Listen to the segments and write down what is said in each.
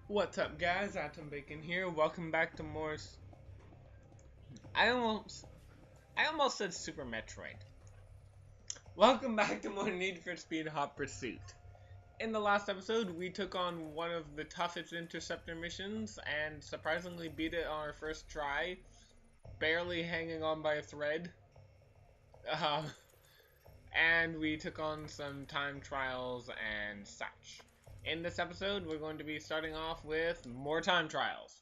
What's up, guys? Atom Bacon here. Welcome back to more. I almost said Super Metroid. Welcome back to more Need for Speed Hot Pursuit. In the last episode, we took on one of the toughest interceptor missions and surprisingly beat it on our first try, barely hanging on by a thread. And we took on some time trials and such. In this episode, we're going to be starting off with more time trials.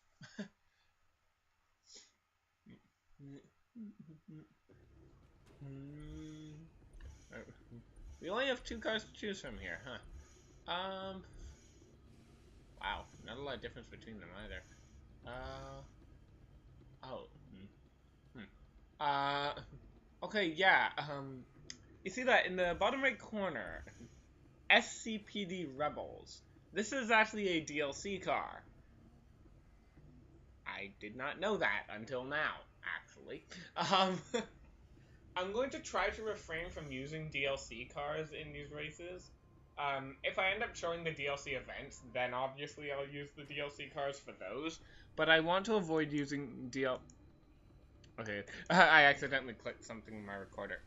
We only have 2 cars to choose from here, huh? Wow, not a lot of difference between them either. Oh. Okay, yeah, you see that in the bottom right corner? SCPD Rebels. This is actually a DLC car. I did not know that until now, actually. I'm going to try to refrain from using DLC cars in these races. If I end up showing the DLC events, then obviously I'll use the DLC cars for those. But I want to avoid using Okay, I accidentally clicked something in my recorder.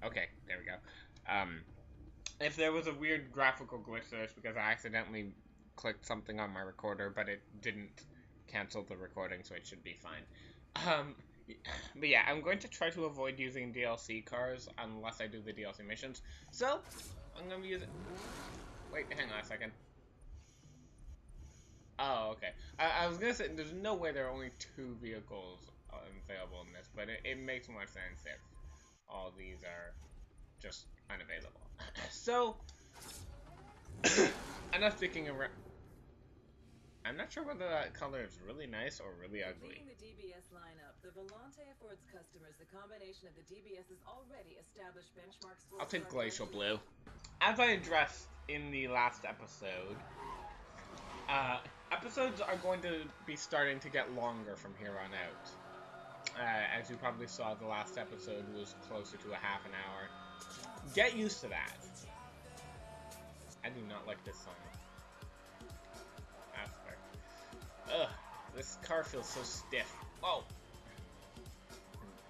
Okay, there we go. If there was a weird graphical glitch there, it's because I accidentally clicked something on my recorder, but it didn't cancel the recording, so it should be fine. But yeah, I'm going to try to avoid using DLC cars unless I do the DLC missions. So, I'm going to use it. Wait, hang on a second. Oh, okay. I was going to say, there's no way there are only 2 vehicles available in this, but it makes more sense if all these are just unavailable. So, enough sticking around. I'm not sure whether that color is really nice or really ugly. The DBS lineup, the Volante affords customers the combination of the DBS's already established benchmarks. I'll take Glacial Blue. As I addressed in the last episode, episodes are going to be starting to get longer from here on out. As you probably saw, the last episode was closer to a half an hour. Get used to that. I do not like this song. Ugh, this car feels so stiff. Oh!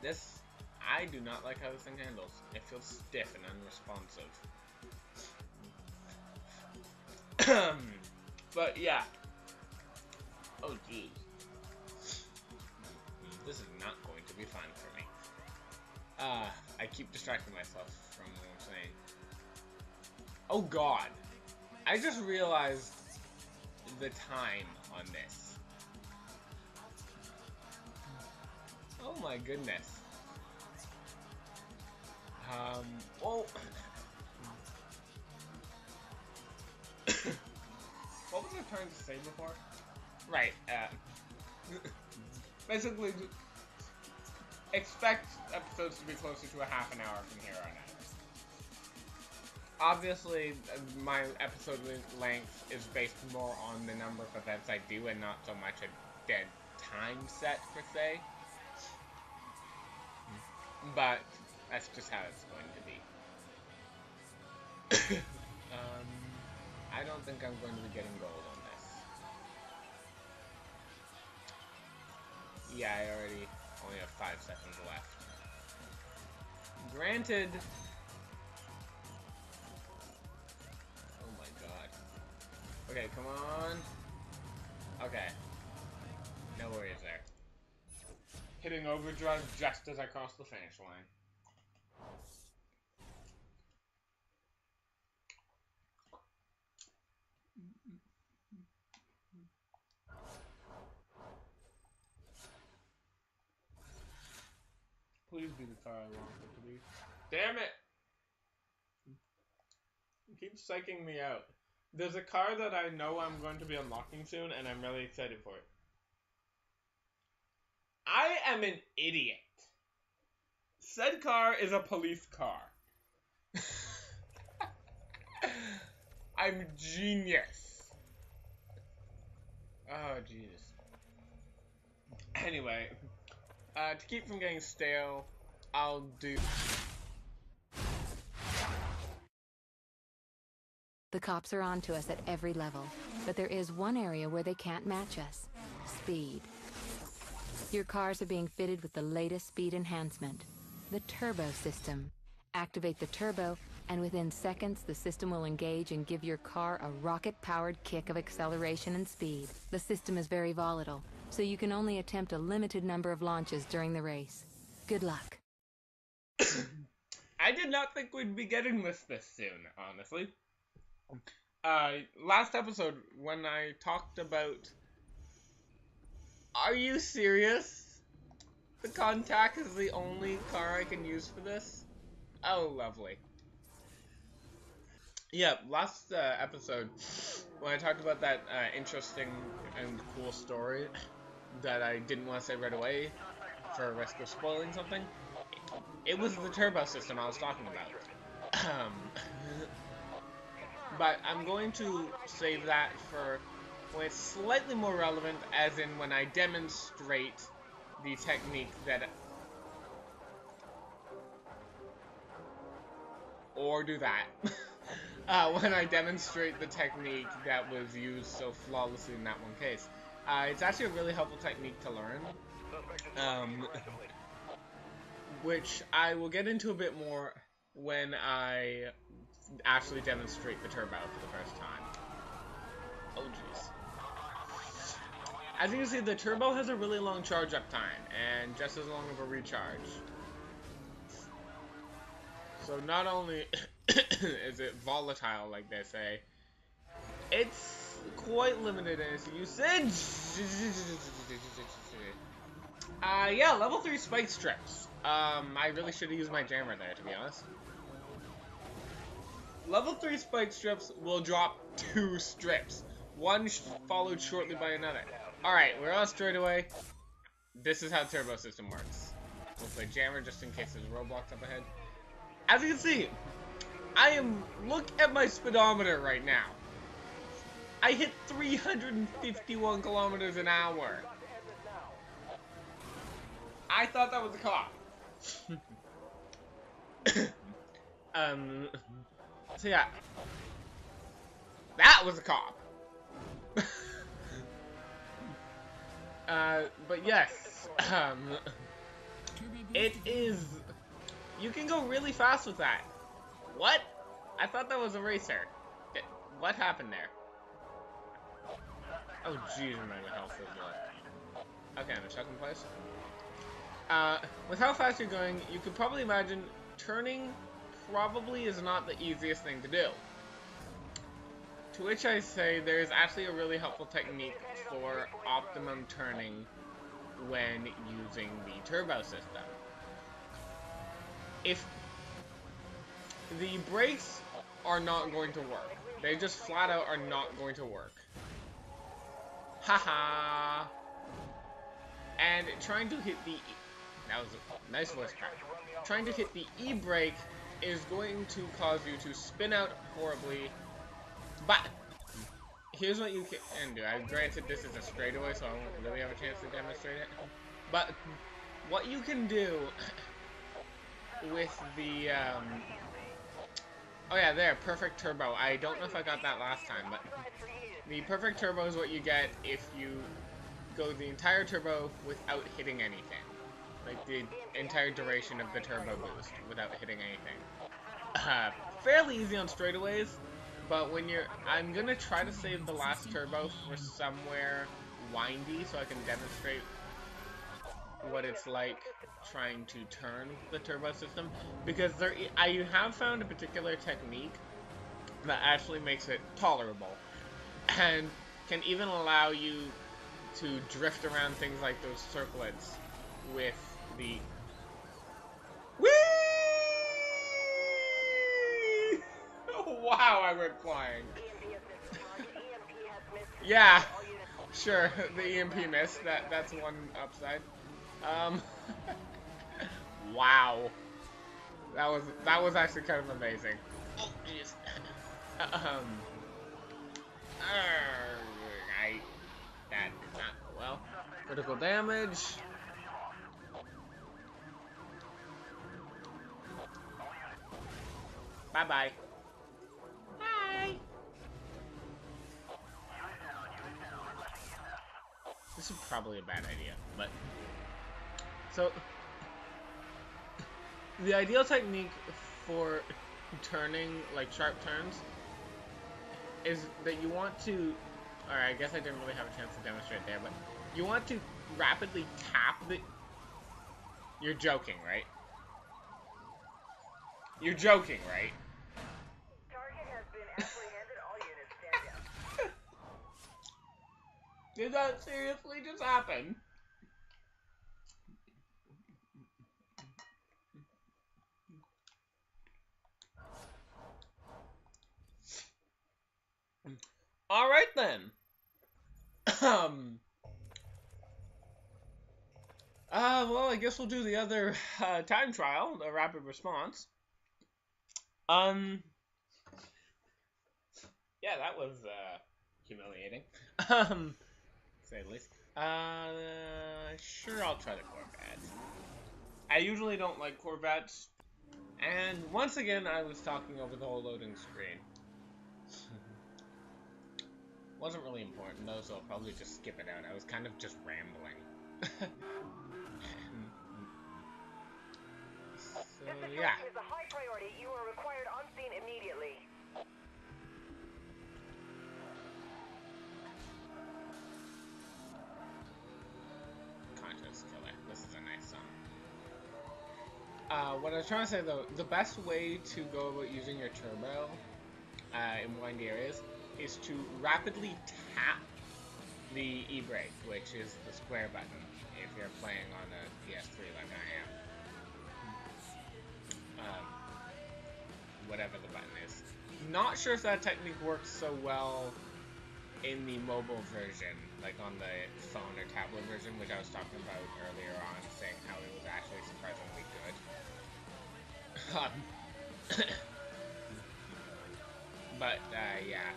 I do not like how this thing handles. It feels stiff and unresponsive. But yeah. Oh geez. This is not going to be fun for me. I keep distracting myself from what I'm saying. Oh god. I just realized the time on this. Oh my goodness. Oh. What was I trying to say before? Right, basically, expect episodes to be closer to a half an hour from here on out. Obviously, my episode length is based more on the number of events I do and not so much a dead time set, per se. But that's just how it's going to be. I don't think I'm going to be getting gold on this. Yeah, I only have 5 seconds left. Granted. Oh my god. Okay, come on. Okay. No worries there. Hitting overdrive just as I cross the finish line. Please be the car I want it to be. Damn it! It keeps psyching me out. There's a car that I know I'm going to be unlocking soon, and I'm really excited for it. I am an idiot. Said car is a police car. I'm genius. Oh, Jesus. Anyway, to keep from getting stale, I'll do... The cops are on to us at every level. But there is one area where they can't match us. Speed. Your cars are being fitted with the latest speed enhancement, the turbo system. Activate the turbo, and within seconds, the system will engage and give your car a rocket-powered kick of acceleration and speed. The system is very volatile, so you can only attempt a limited number of launches during the race. Good luck. I did not think we'd be getting this soon, honestly. Last episode, when I talked about... Are you serious? The Contact is the only car I can use for this? Oh, lovely. Yeah, last episode, when I talked about that interesting and cool story that I didn't want to say right away for risk of spoiling something, it was the turbo system I was talking about. But I'm going to save that for when it's slightly more relevant, as in when I demonstrate the technique that... Or do that. When I demonstrate the technique that was used so flawlessly in that one case. It's actually a really helpful technique to learn. Which I will get into a bit more when I actually demonstrate the turbo for the first time. Oh jeez. As you can see, the turbo has a really long charge up time, and just as long of a recharge. So not only is it volatile, like they say, it's quite limited in its usage. Yeah, level 3 spike strips. I really should have used my jammer there, to be honest. Level 3 spike strips will drop 2 strips. One followed shortly by another. Alright, we're on straightaway. This is how turbo system works. We'll play jammer just in case there's roadblocks up ahead. As you can see, look at my speedometer right now. I hit 351 kilometers an hour. I thought that was a cop. So yeah. That was a cop. But yes, it is, you can go really fast with that. What? I thought that was a racer. What happened there? Oh jeez, my health is low. Okay, I'm stuck in place. With how fast you're going, you could probably imagine turning probably is not the easiest thing to do. To which I say there's actually a really helpful technique for optimum turning when using the turbo system. If the brakes are not going to work, they just flat out are not going to work. Haha. And trying to hit the... That was a nice voice crack. Trying to hit the E-brake is going to cause you to spin out horribly. But here's what you can do. Granted, this is a straightaway, so I won't really have a chance to demonstrate it. But what you can do with the... Oh yeah, there, perfect turbo. I don't know if I got that last time, but the perfect turbo is what you get if you go the entire turbo without hitting anything. Like the entire duration of the turbo boost without hitting anything. Fairly easy on straightaways, but when you're... I'm gonna try to save the last turbo for somewhere windy so I can demonstrate what it's like trying to turn the turbo system, because I have found a particular technique that actually makes it tolerable and can even allow you to drift around things like those circlets with the... Whee! Wow, I went flying. Yeah, sure, the EMP missed. That's one upside. Wow. That was actually kind of amazing. Oh, jeez. That did not go well. Critical damage. Bye-bye. Bye. This is probably a bad idea, but... So, the ideal technique for turning, like, sharp turns is that you want to... Alright, I guess I didn't really have a chance to demonstrate there, but you want to rapidly tap the... You're joking, right? You're joking, right? Target has been apprehended. All units stand down. Did that seriously just happen? Alright then. Well, I guess we'll do the other time trial, the rapid response. Yeah, that was humiliating. Say the least. Sure, I'll try the Corvette. I usually don't like Corvettes, and once again, I was talking over the whole loading screen. Wasn't really important though, so I'll probably just skip it out. I was kind of just rambling. So, yeah. This situation is a high priority. You are required on scene immediately. Conscious Killer. This is a nice song. What I was trying to say though, the best way to go about using your turbo in windy areas is to rapidly tap the e-brake, which is the square button, if you're playing on a PS3 like I am. Whatever the button is. Not sure if that technique works so well in the mobile version, like on the phone or tablet version, which I was talking about earlier on, saying how it was actually surprisingly good. But, yeah.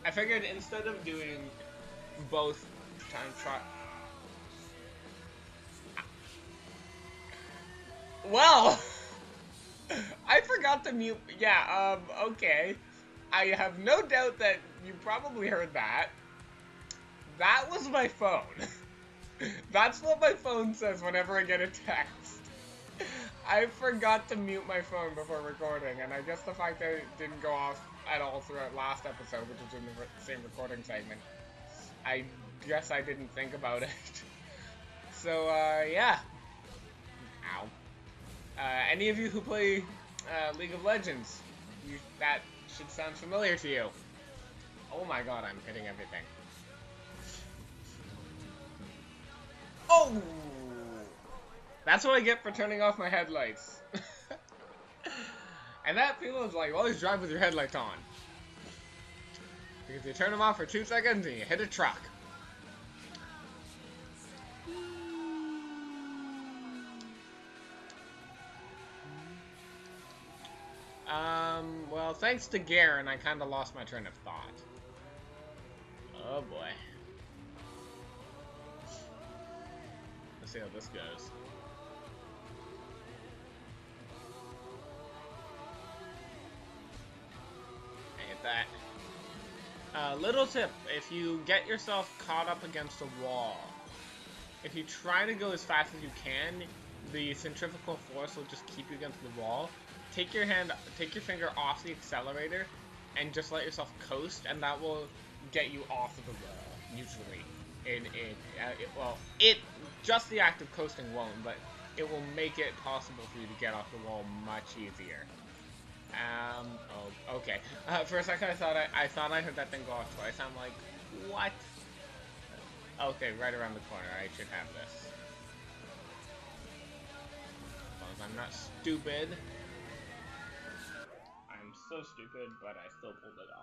I figured instead of doing both time trial... Well! I forgot to mute... Yeah, okay. I have no doubt that you probably heard that. That was my phone. That's what my phone says whenever I get a text. I forgot to mute my phone before recording, and I guess the fact that it didn't go off at all throughout last episode, which was in the same recording segment, I guess I didn't think about it. So, yeah. Ow. Any of you who play League of Legends, that should sound familiar to you. Oh my god, I'm hitting everything. Oh! That's what I get for turning off my headlights. And that feels like, always drive with your headlights on. Because you turn them off for 2 seconds and you hit a truck. Well, thanks to Garen, I kind of lost my train of thought. Oh boy. Let's see how this goes. I hit that. Little tip, if you get yourself caught up against a wall, if you try to go as fast as you can, the centrifugal force will just keep you against the wall. Take your finger off the accelerator, and just let yourself coast, and that will get you off of the wall. Usually, just the act of coasting won't, but it will make it possible for you to get off the wall much easier. Oh, okay. For a second, I thought I heard that thing go off twice. I'm like, what? Okay, right around the corner. I should have this. As long as I'm not stupid. I'm so stupid, but I still pulled it off.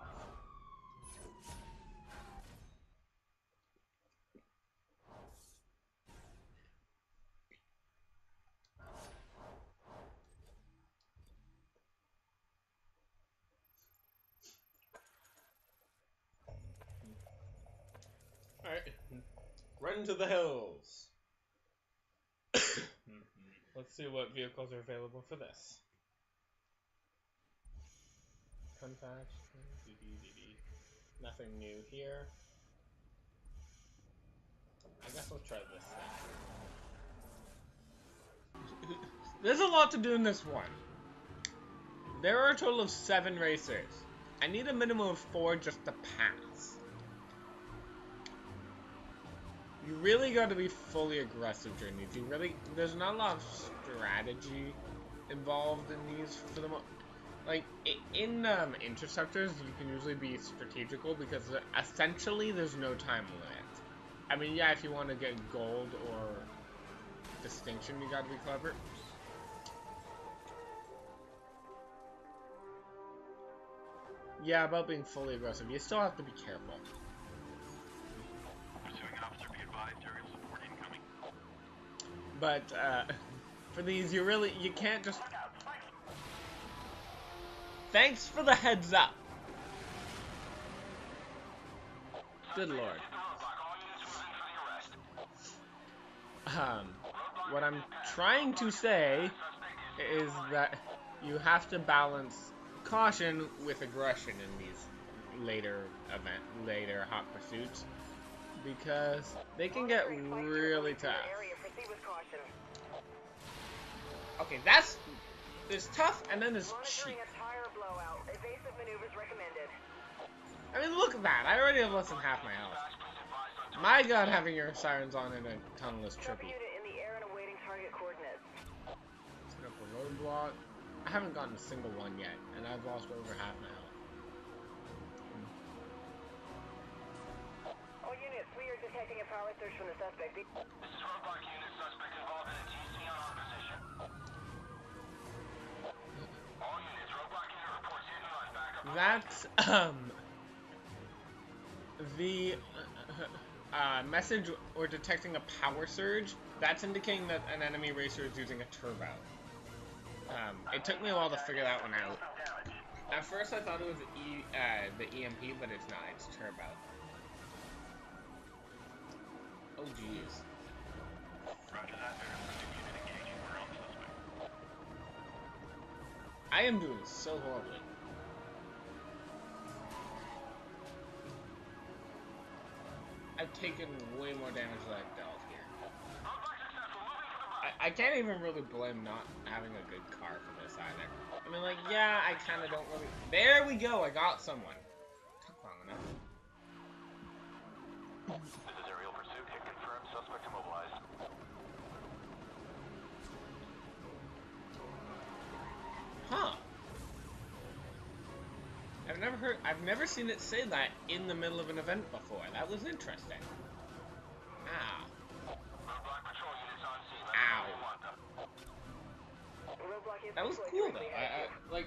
Alright. Run to the hills. Let's see what vehicles are available for this. Contact. Nothing new here. I guess I'll try this then. There's a lot to do in this one. There are a total of 7 racers. I need a minimum of 4 just to pass. You really got to be fully aggressive during these. There's not a lot of strategy involved in these for the like in interceptors. You can usually be strategical because essentially there's no time limit. I mean, yeah, if you want to get gold or distinction, you got to be clever. Yeah, about being fully aggressive. You still have to be careful. Pursuing officer, be advised, aerial support incoming. But for these, you can't just. Thanks for the heads up. Good lord. What I'm trying to say is that you have to balance caution with aggression in these later hot pursuits, because they can get really tough. Okay, there's tough and then there's cheap. I mean, look at that. I already have less than half my health. My god, having your sirens on in a tunnel is trippy. Set up a roadblock. I haven't gotten a single one yet, and I've lost over half my health. All units, we are detecting a power surge from the suspect. This is roadblock unit, suspect involved in a TC on our position. All units, roadblock unit reports hit and run, back up. That's, the message or detecting a power surge, that's indicating that an enemy racer is using a turbo. It took me a while to figure that one out. At first I thought it was the EMP, but it's not, it's turbo. Oh jeez. Roger that, pursuit unit engaging, we're on suspect. I am doing so horribly. I've taken way more damage than I've dealt here. I can't even really blame not having a good car for this either. I mean, like, yeah, I kind of don't really... There we go, I got someone. Took long enough. This is aerial pursuit, hit confirmed, suspect immobilized. Huh. I've never seen it say that in the middle of an event before. That was interesting. Ow. Roadblock patrol units on scene. Ow. That was cool though.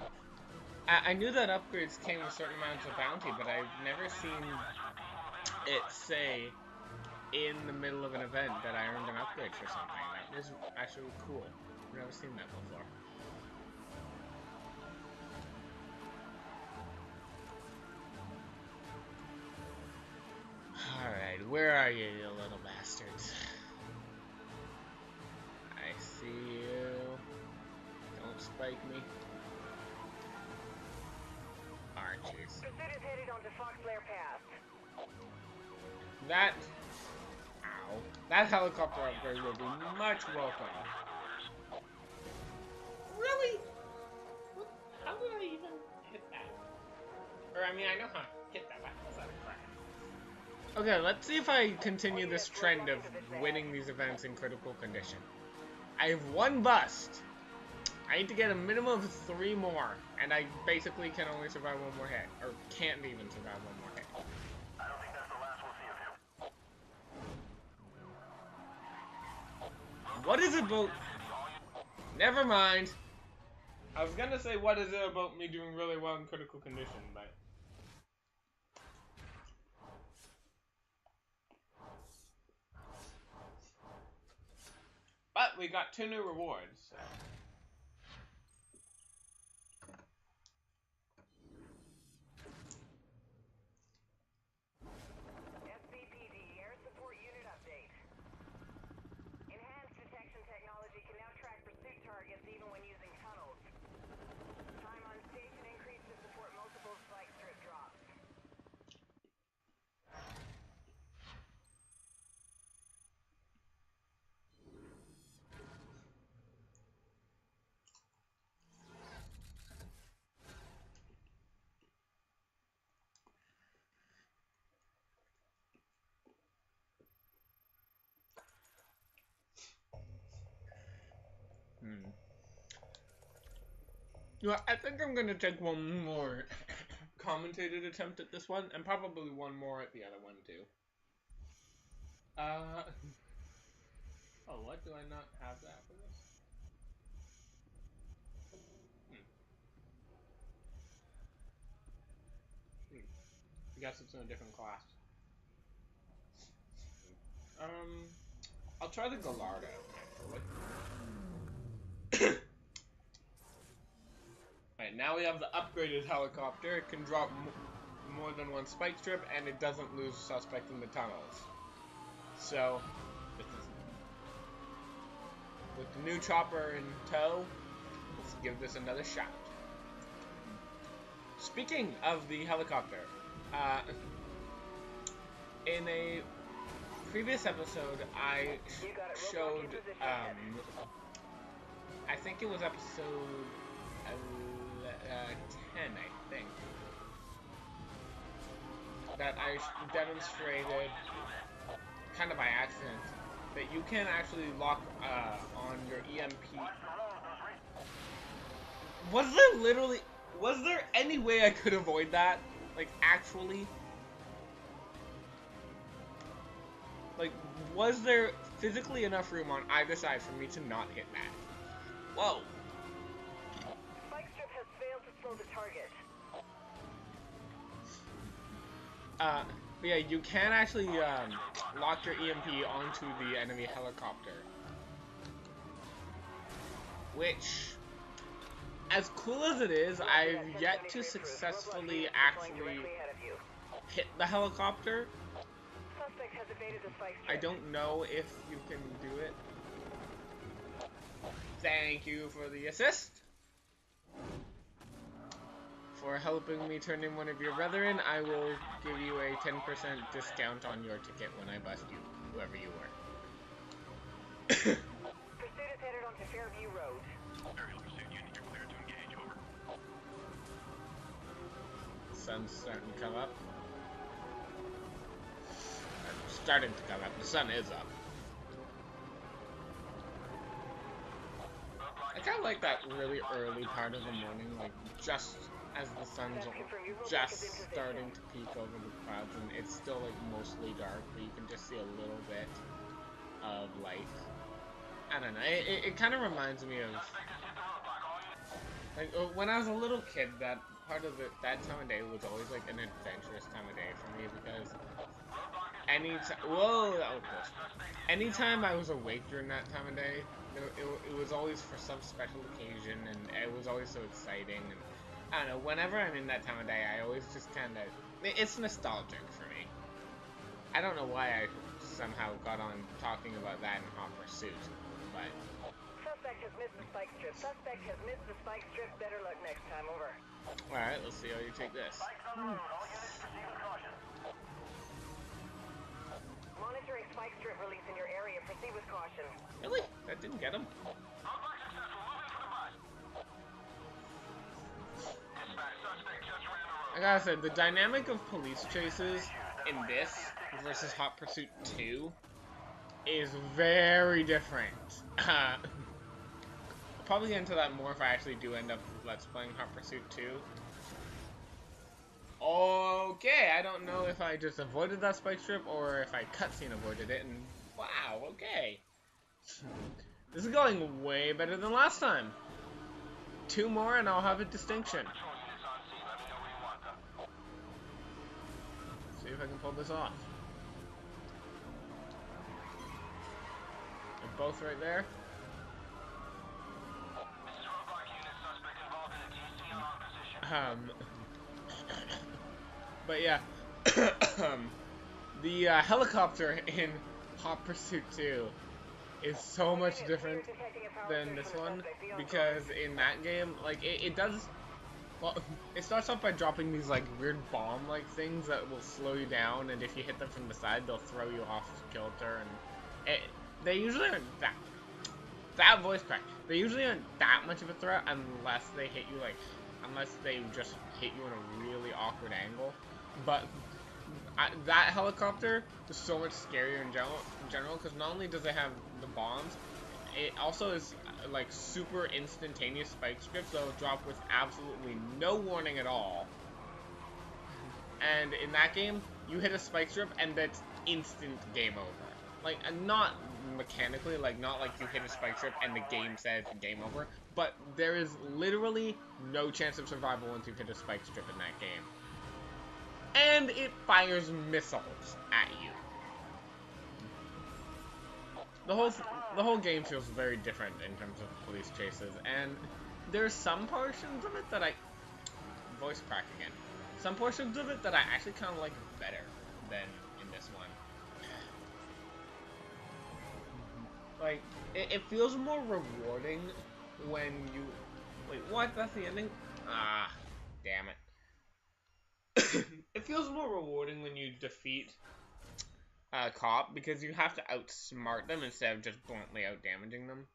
I knew that upgrades came with certain amounts of bounty, but I've never seen it say in the middle of an event that I earned an upgrade for something. That was actually cool. I've never seen that before. Alright, where are you, you little bastards? I see you. Don't spike me. Archers. Pursuit is headed onto Foxlair Pass. That... Ow. That helicopter upgrade will be much welcome. Really? How did I even hit that? Or, I mean, I know how to hit that. That's not a crap. Okay, let's see if I continue this trend of winning these events in critical condition. I have 1 bust. I need to get a minimum of 3 more, and I basically can only survive 1 more hit. Or can't even survive 1 more hit. I don't think that's the last we'll see of him. What is it about... Never mind. I was gonna say what is it about me doing really well in critical condition, but... But we got 2 new rewards, so... SBPD Air Support Unit update. Enhanced detection technology can now track pursuit targets even when using tunnels. Time on station increased to support multiple spike strip drops. 1 Well, I think I'm gonna take one more commentated attempt at this one, and probably one more at the other one too. Oh, what? Do I not have that for this? I guess it's in a different class. I'll try the Gallardo, actually. Alright, now we have the upgraded helicopter. It can drop more than one spike strip, and it doesn't lose suspect in the tunnels. So, with the new chopper in tow, let's give this another shot. Speaking of the helicopter, in a previous episode, I showed, I think it was episode 10, I think, that I demonstrated, kind of by accident, that you can actually lock on your EMP. Was there any way I could avoid that? Like, actually? Like, was there physically enough room on either side for me to not hit that? Whoa. Spike strip has failed to slow the target. But yeah, you can actually lock your EMP onto the enemy helicopter. Which, as cool as it is, I've yet to successfully actually hit the helicopter. Suspect has evaded the spike strip. I don't know if you can do it. Thank you for the assist. For helping me turn in one of your brethren, I will give you a 10% discount on your ticket when I bust you, whoever you were. Pursuit is headed onto Fairview Road. Aerial pursuit unit, you're clear to engage, over. The sun's starting to come up. Starting to come up. The sun is up. I kind of like that really early part of the morning, like just as the sun's just starting to peek over the clouds, and it's still like mostly dark, but you can just see a little bit of light. I don't know. It kind of reminds me of like when I was a little kid. That part of that time of day was always like an adventurous time of day for me, because anytime I was awake during that time of day, it was always for some special occasion, and it was always so exciting. And I don't know, whenever I'm in that time of day, I always just kind of, it's nostalgic for me. I don't know why I somehow got on talking about that in Hot Pursuit, but... Suspect has missed the spike strip. Suspect has missed the spike strip. Better luck next time, over. Alright, let's see how you take this. Monitoring spike strip release in your area. Proceed with caution. Really? That didn't get him? I gotta say, the dynamic of police chases in this versus Hot Pursuit 2 is very different. I'll probably get into that more if I actually do end up Let's Playing Hot Pursuit 2. Okay, I don't know if I just avoided that spike strip or if I cutscene avoided it, and wow, okay. This is going way better than last time. 2 more and I'll have a distinction. See if I can pull this off. They're both right there. But yeah, the helicopter in Hot Pursuit 2 is so much different than this one, because in that game, like, it does, well, it starts off by dropping these, like, weird bomb-like things that will slow you down, and if you hit them from the side, they'll throw you off kilter, and they usually aren't that voice crack, they usually aren't that much of a threat unless they hit you, like, unless they just hit you in a really awkward angle. But that helicopter is so much scarier in general, because not only does it have the bombs, it also is like super instantaneous spike strips that will drop with absolutely no warning at all. And in that game, you hit a spike strip and that's instant game over. Like, not mechanically, like, not like you hit a spike strip and the game says game over, but there is literally no chance of survival once you hit a spike strip in that game. And it fires missiles at you. The whole game feels very different in terms of police chases, and there's some portions of it that voice crack again. Some portions of it that I actually kind of like better than in this one. Like, it feels more rewarding when you... Wait, what? That's the ending? Ah, damn it. It feels more rewarding when you defeat a cop, because you have to outsmart them instead of just bluntly out-damaging them.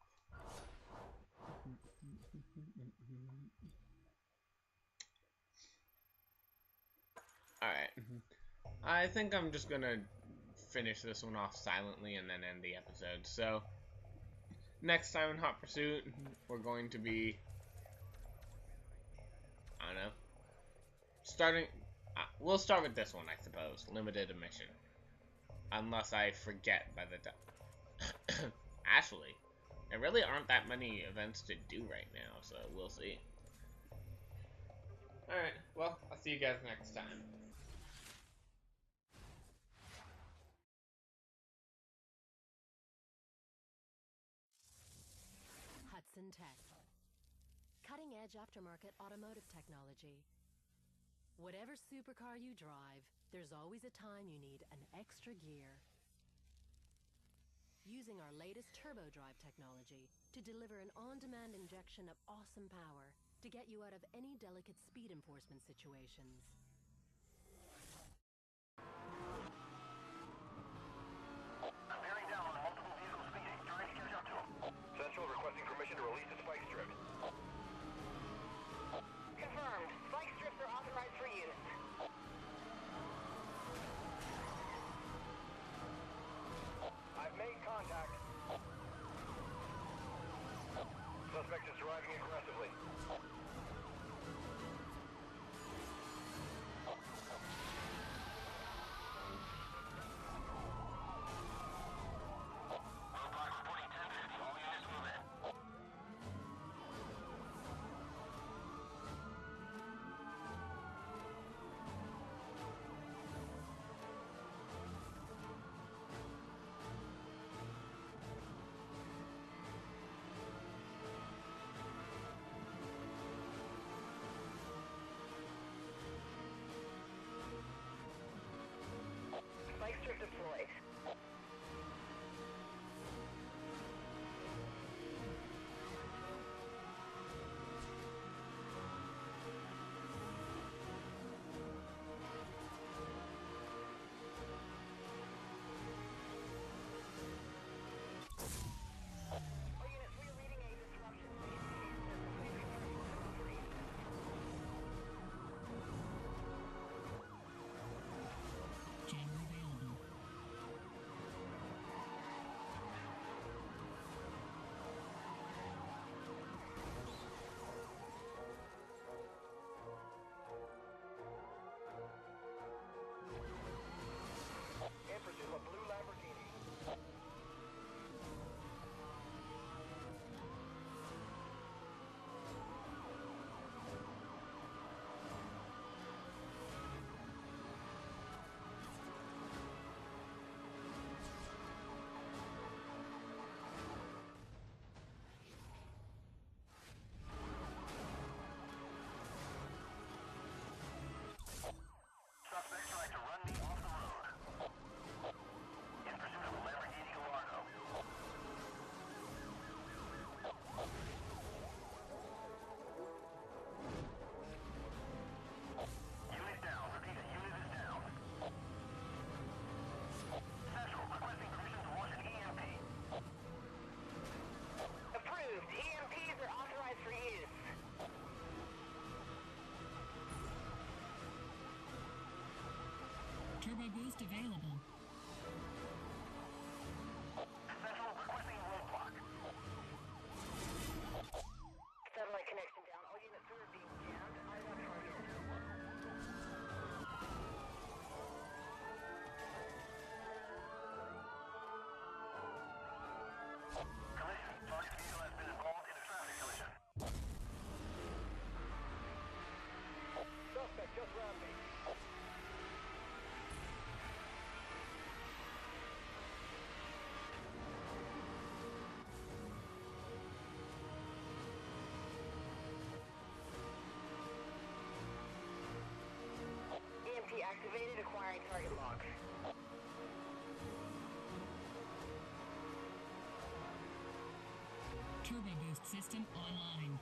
Alright. I think I'm just gonna finish this one off silently and then end the episode. So, next time in Hot Pursuit, we're going to be... I don't know. We'll start with this one, I suppose. Limited admission. Unless I forget by the time. Actually, there really aren't that many events to do right now, so we'll see. Alright, well, I'll see you guys next time. Hudson Tech. Cutting-edge aftermarket automotive technology. Whatever supercar you drive, there's always a time you need an extra gear. Using our latest turbo drive technology to deliver an on-demand injection of awesome power to get you out of any delicate speed enforcement situations. I'm bearing down on multiple vehicles speeding. Trying to catch up to them. Central requesting permission to release the spike strip. Confirmed. Spike strips are authorized for use. I've made contact. Suspect is driving aggressively. Roadblock reporting 1050. All units move in. Spike strip deployed. All units, we are reading a disruption. Jammer available. In pursuit of a blue Lamborghini. Suspect trying to run me off the road. In pursuit of a Lamborghini Gallardo. Unit down. Repeat, unit is down. Central, requesting permission to launch an EMP. Approved. EMPs are authorized for use. Turbo boost available. Central, requesting roadblock. Turbo boost system online.